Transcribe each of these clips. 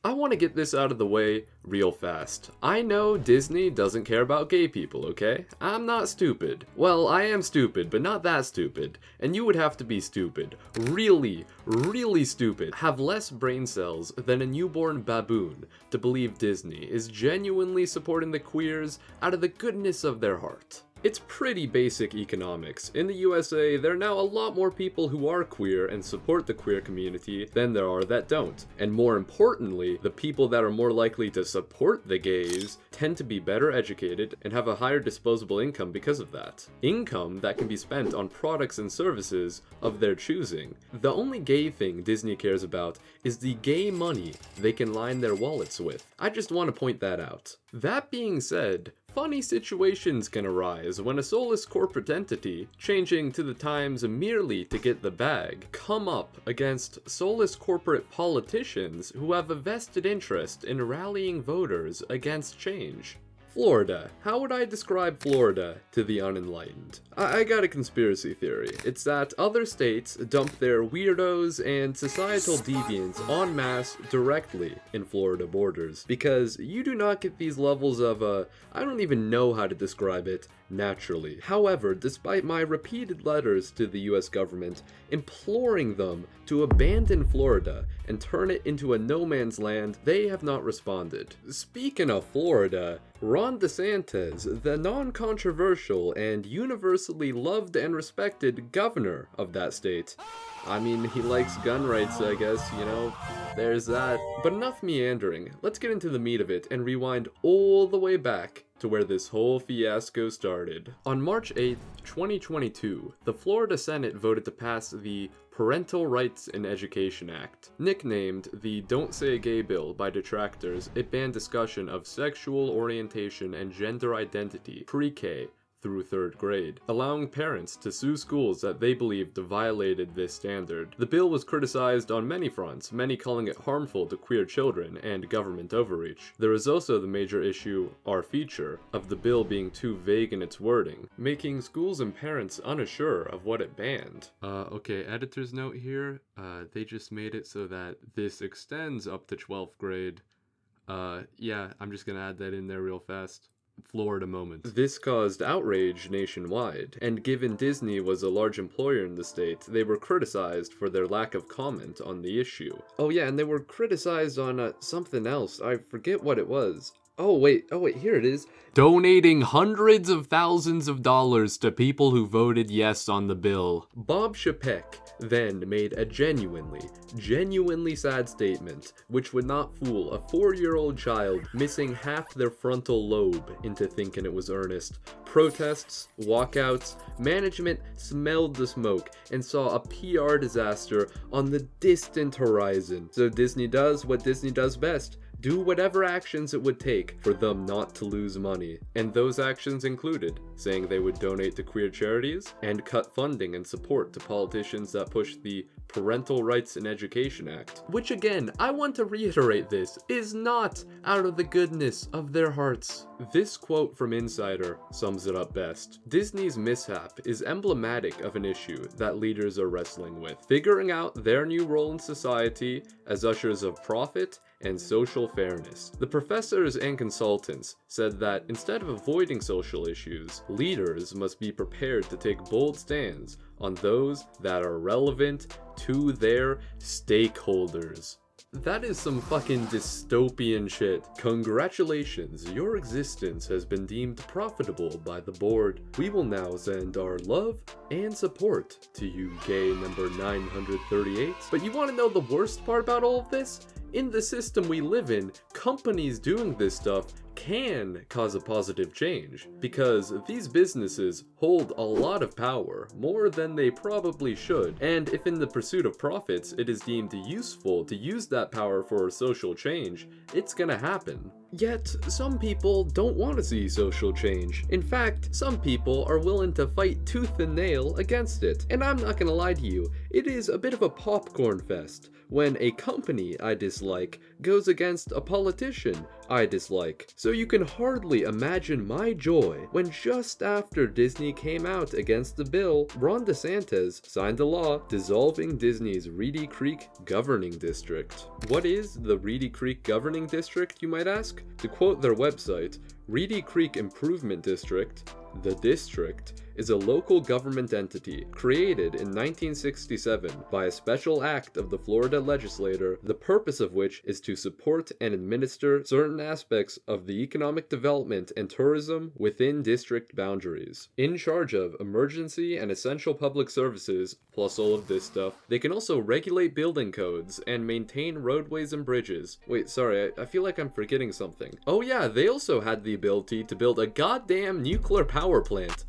I want to get this out of the way real fast. I know Disney doesn't care about gay people, okay? I'm not stupid. Well, I am stupid, but not that stupid. And you would have to be stupid. Really, really stupid. Have less brain cells than a newborn baboon to believe Disney is genuinely supporting the queers out of the goodness of their heart. It's pretty basic economics. In the USA, there are now a lot more people who are queer and support the queer community than there are that don't. And more importantly, the people that are more likely to support the gays tend to be better educated and have a higher disposable income because of that. Income that can be spent on products and services of their choosing. The only gay thing Disney cares about is the gay money they can line their wallets with. I just want to point that out. That being said, funny situations can arise when a soulless corporate entity, changing to the times merely to get the bag, come up against soulless corporate politicians who have a vested interest in rallying voters against change. Florida. How would I describe Florida to the unenlightened? I got a conspiracy theory. It's that other states dump their weirdos and societal deviants en masse directly in Florida borders, because you do not get these levels of, I don't even know how to describe it, naturally. However, despite my repeated letters to the US government imploring them to abandon Florida and turn it into a no man's land, they have not responded. Speaking of Florida, Ron DeSantis, the non-controversial and universally loved and respected governor of that state. I mean, he likes gun rights, I guess, you know, there's that. But enough meandering, let's get into the meat of it and rewind all the way back to where this whole fiasco started. On March 8th, 2022, the Florida Senate voted to pass the Parental Rights in Education Act. Nicknamed the Don't Say Gay Bill by detractors, it banned discussion of sexual orientation and gender identity pre-K through 3rd grade, allowing parents to sue schools that they believed violated this standard. The bill was criticized on many fronts, many calling it harmful to queer children and government overreach. There is also the major issue, or feature, of the bill being too vague in its wording, making schools and parents unsure of what it banned. Okay, editor's note here, they just made it so that this extends up to 12th grade. Yeah, I'm just gonna add that in there real fast. Florida moment. This caused outrage nationwide, and given Disney was a large employer in the state, they were criticized for their lack of comment on the issue. Oh yeah, and they were criticized on something else. I forget what it was. Oh wait, here it is. Donating hundreds of thousands of dollars to people who voted yes on the bill. Bob Chapek then made a genuinely sad statement, which would not fool a 4-year-old child missing half their frontal lobe into thinking it was earnest. Protests, walkouts, management smelled the smoke and saw a PR disaster on the distant horizon. So Disney does what Disney does best. Do whatever actions it would take for them not to lose money. And those actions included saying they would donate to queer charities and cut funding and support to politicians that push the Parental Rights in Education Act. Which again, I want to reiterate this, is not out of the goodness of their hearts. This quote from Insider sums it up best. Disney's mishap is emblematic of an issue that leaders are wrestling with, figuring out their new role in society as ushers of profit and social fairness. The professors and consultants said that instead of avoiding social issues, leaders must be prepared to take bold stands on those that are relevant to their stakeholders. That is some fucking dystopian shit. Congratulations, your existence has been deemed profitable by the board. We will now send our love and support to you, gay number 938. But you want to know the worst part about all of this? In the system we live in, companies doing this stuff can cause a positive change, because these businesses hold a lot of power, more than they probably should, and if in the pursuit of profits it is deemed useful to use that power for social change, it's gonna happen. Yet, some people don't want to see social change. In fact, some people are willing to fight tooth and nail against it. And I'm not gonna lie to you, it is a bit of a popcorn fest when a company I dislike goes against a politician I dislike. So you can hardly imagine my joy when just after Disney came out against the bill, Ron DeSantis signed a law dissolving Disney's Reedy Creek Governing District. What is the Reedy Creek Governing District, you might ask? To quote their website, Reedy Creek Improvement District, the district, is a local government entity created in 1967 by a special act of the Florida legislature, the purpose of which is to support and administer certain aspects of the economic development and tourism within district boundaries. In charge of emergency and essential public services, plus all of this stuff, they can also regulate building codes and maintain roadways and bridges. Wait, sorry, I feel like I'm forgetting something. Oh yeah, they also had the ability to build a goddamn nuclear power plant.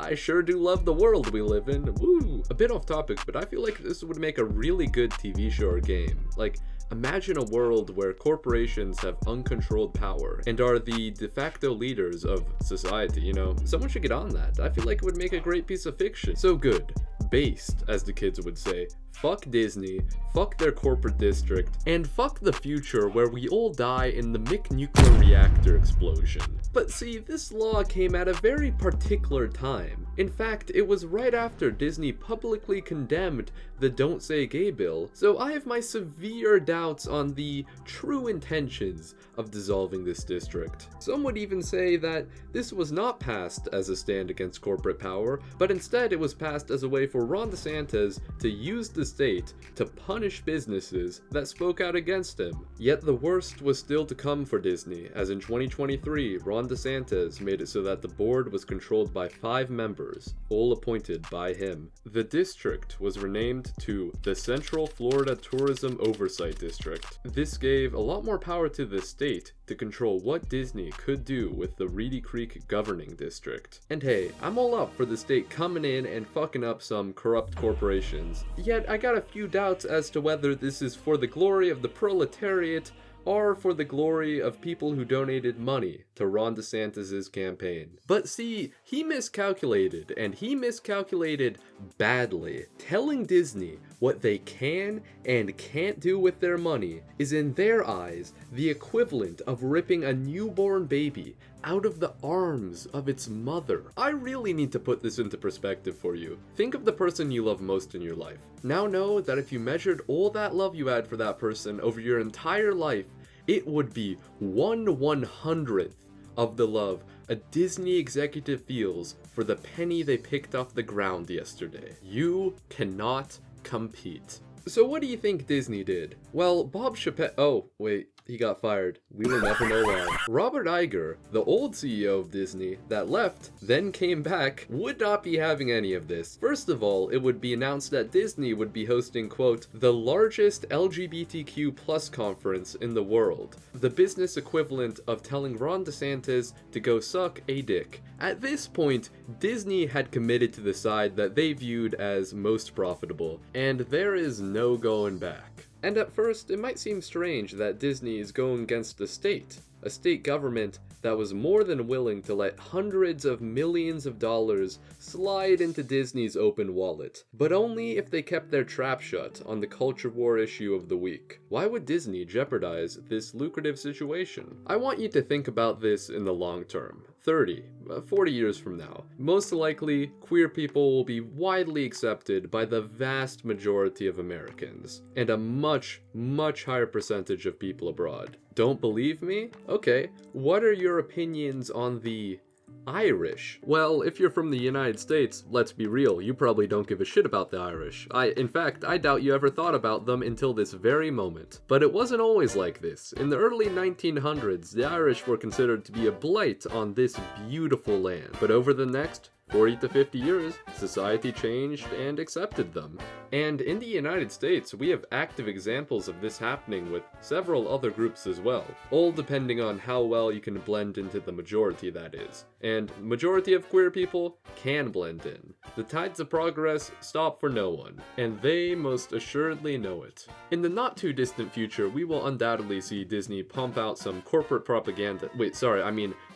I sure do love the world we live in. Woo! A bit off topic, but I feel like this would make a really good TV show or game. Like, imagine a world where corporations have uncontrolled power and are the de facto leaders of society, you know? Someone should get on that. I feel like it would make a great piece of fiction. So good. Based, as the kids would say. Fuck Disney, fuck their corporate district, and fuck the future where we all die in the nuclear reactor explosion. But see, this law came at a very particular time. In fact, it was right after Disney publicly condemned the Don't Say Gay bill, so I have my severe doubts on the true intentions of dissolving this district. Some would even say that this was not passed as a stand against corporate power, but instead it was passed as a way for Ron DeSantis to use the state to punish businesses that spoke out against him. Yet the worst was still to come for Disney, as in 2023, Ron DeSantis made it so that the board was controlled by 5 members, all appointed by him. The district was renamed to the Central Florida Tourism Oversight District. This gave a lot more power to the state to control what Disney could do with the Reedy Creek Governing District. And hey, I'm all up for the state coming in and fucking up some corrupt corporations. Yet I got a few doubts as to whether this is for the glory of the proletariat or for the glory of people who donated money to Ron DeSantis' campaign. But see, he miscalculated, and he miscalculated badly. Telling Disney what they can and can't do with their money is in their eyes the equivalent of ripping a newborn baby out of the arms of its mother. I really need to put this into perspective for you. Think of the person you love most in your life. Now know that if you measured all that love you had for that person over your entire life, it would be 1/100th of the love a Disney executive feels for the penny they picked off the ground yesterday. You cannot compete. So what do you think Disney did? Well, Bob Chappelle— oh, wait, he got fired. We will never know why. Robert Iger, the old CEO of Disney that left, then came back, would not be having any of this. First of all, it would be announced that Disney would be hosting, quote, the largest LGBTQ plus conference in the world. The business equivalent of telling Ron DeSantis to go suck a dick. At this point, Disney had committed to the side that they viewed as most profitable, and there is no going back. And at first, it might seem strange that Disney is going against a state government that was more than willing to let hundreds of millions of dollars slide into Disney's open wallet, but only if they kept their trap shut on the culture war issue of the week. Why would Disney jeopardize this lucrative situation? I want you to think about this in the long term. 30, 40 years from now. Most likely, queer people will be widely accepted by the vast majority of Americans, and a much, much higher percentage of people abroad. Don't believe me? Okay, what are your opinions on the Irish? Well, if you're from the United States, let's be real, you probably don't give a shit about the Irish. In fact, I doubt you ever thought about them until this very moment. But it wasn't always like this. In the early 1900s, the Irish were considered to be a blight on this beautiful land. But over the next 40 to 50 years, society changed and accepted them. And in the United States, we have active examples of this happening with several other groups as well, all depending on how well you can blend into the majority, that is. And majority of queer people can blend in. The tides of progress stop for no one, and they most assuredly know it. In the not too distant future, we will undoubtedly see Disney pump out some corporate propaganda—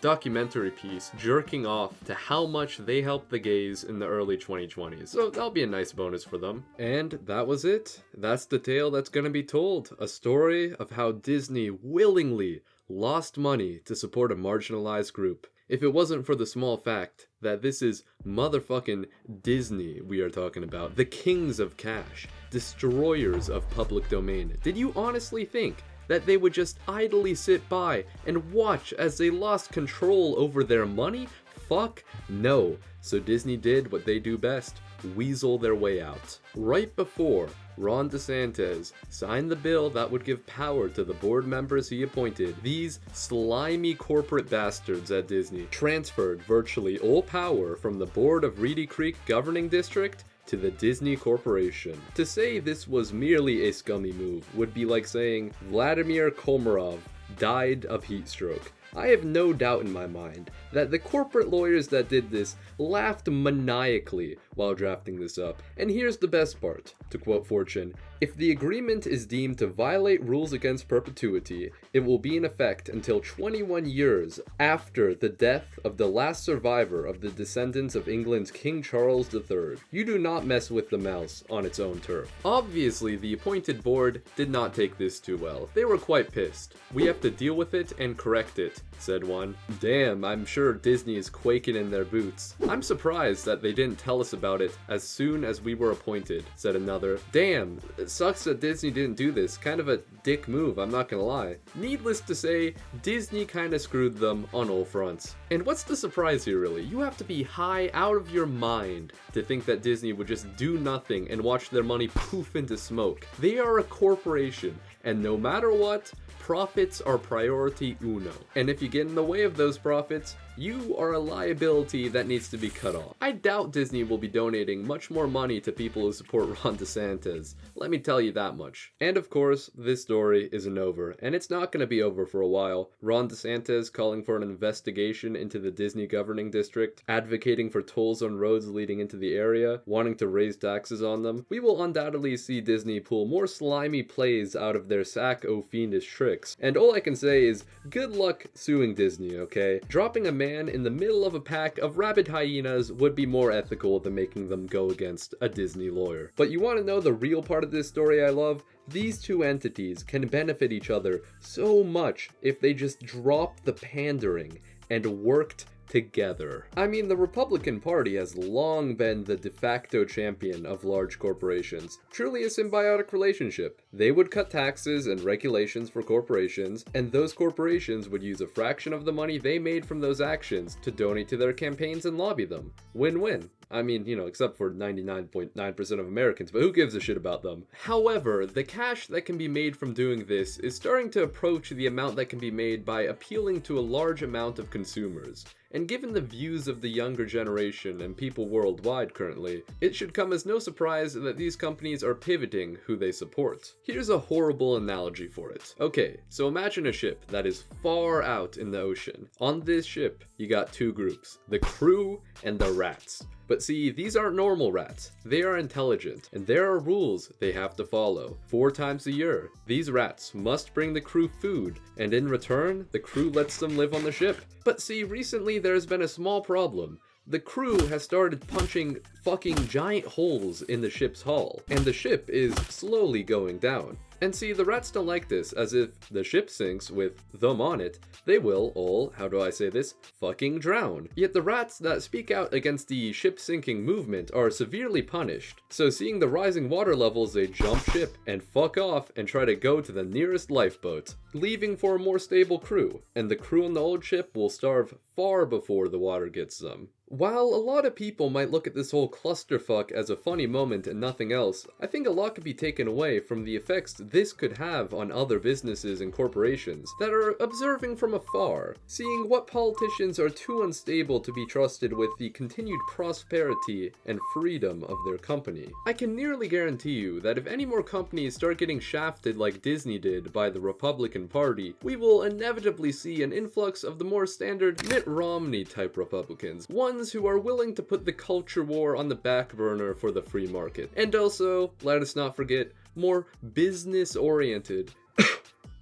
documentary piece jerking off to how much they they helped the gays in the early 2020s, so that'll be a nice bonus for them. And that was it. That's the tale that's gonna be told. A story of how Disney willingly lost money to support a marginalized group. If it wasn't for the small fact that this is motherfucking Disney we are talking about, the kings of cash, destroyers of public domain, did you honestly think that they would just idly sit by and watch as they lost control over their money? Fuck no. So Disney did what they do best, weasel their way out. Right before Ron DeSantis signed the bill that would give power to the board members he appointed, these slimy corporate bastards at Disney transferred virtually all power from the board of Reedy Creek Governing District to the Disney Corporation. To say this was merely a scummy move would be like saying Vladimir Komarov died of heat stroke. I have no doubt in my mind that the corporate lawyers that did this laughed maniacally while drafting this up. And here's the best part, to quote Fortune, if the agreement is deemed to violate rules against perpetuity, it will be in effect until 21 years after the death of the last survivor of the descendants of England's King Charles III. You do not mess with the mouse on its own turf. Obviously, the appointed board did not take this too well. They were quite pissed. We have to deal with it and correct it, said one. Damn, I'm sure Disney is quaking in their boots. I'm surprised that they didn't tell us about it as soon as we were appointed, said another. Damn, it sucks that Disney didn't do this. Kind of a dick move, I'm not gonna lie. Needless to say, Disney kinda screwed them on all fronts. And what's the surprise here really? You have to be high out of your mind to think that Disney would just do nothing and watch their money poof into smoke. They are a corporation, and no matter what, profits are priority uno. And if you get in the way of those profits, you are a liability that needs to be cut off. I doubt Disney will be donating much more money to people who support Ron DeSantis. Let me tell you that much. And of course, this story isn't over, and it's not going to be over for a while. Ron DeSantis calling for an investigation into the Disney governing district, advocating for tolls on roads leading into the area, wanting to raise taxes on them. We will undoubtedly see Disney pull more slimy plays out of their sack o' fiendish tricks. And all I can say is, good luck suing Disney, okay? Dropping a man in the middle of a pack of rabid hyenas would be more ethical than making them go against a Disney lawyer. But you want to know the real part of this story I love? These two entities can benefit each other so much if they just dropped the pandering and worked together. I mean, the Republican Party has long been the de facto champion of large corporations. Truly a symbiotic relationship. They would cut taxes and regulations for corporations, and those corporations would use a fraction of the money they made from those actions to donate to their campaigns and lobby them. Win-win. I mean, you know, except for 99.9% of Americans, but who gives a shit about them? However, the cash that can be made from doing this is starting to approach the amount that can be made by appealing to a large amount of consumers. And given the views of the younger generation and people worldwide currently, it should come as no surprise that these companies are pivoting who they support. Here's a horrible analogy for it. Okay, so imagine a ship that is far out in the ocean. On this ship, you got two groups, the crew and the rats. But see, these aren't normal rats. They are intelligent, and there are rules they have to follow. 4 times a year, these rats must bring the crew food, and in return, the crew lets them live on the ship. But see, recently there's been a small problem. The crew has started punching fucking giant holes in the ship's hull, and the ship is slowly going down. And see, the rats don't like this, as if the ship sinks with them on it, they will all, how do I say this, fucking drown. Yet the rats that speak out against the ship sinking movement are severely punished. So seeing the rising water levels, they jump ship and fuck off and try to go to the nearest lifeboat, leaving for a more stable crew. And the crew on the old ship will starve far before the water gets them. While a lot of people might look at this whole clusterfuck as a funny moment and nothing else, I think a lot could be taken away from the effects this could have on other businesses and corporations that are observing from afar, seeing what politicians are too unstable to be trusted with the continued prosperity and freedom of their company. I can nearly guarantee you that if any more companies start getting shafted like Disney did by the Republican Party, we will inevitably see an influx of the more standard Mitt Romney type Republicans, ones who are willing to put the culture war on the back burner for the free market. And also, let us not forget, more business-oriented,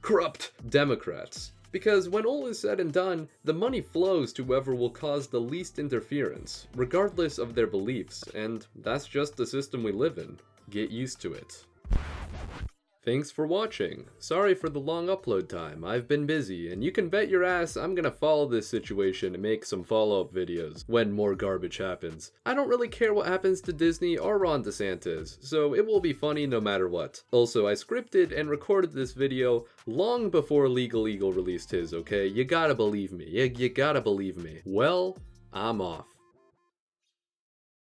corrupt Democrats. Because when all is said and done, the money flows to whoever will cause the least interference, regardless of their beliefs, and that's just the system we live in. Get used to it. Thanks for watching. Sorry for the long upload time, I've been busy, and you can bet your ass I'm gonna follow this situation and make some follow-up videos when more garbage happens. I don't really care what happens to Disney or Ron DeSantis, so it will be funny no matter what. Also, I scripted and recorded this video long before Legal Eagle released his, okay? You gotta believe me. You gotta believe me. Well, I'm off.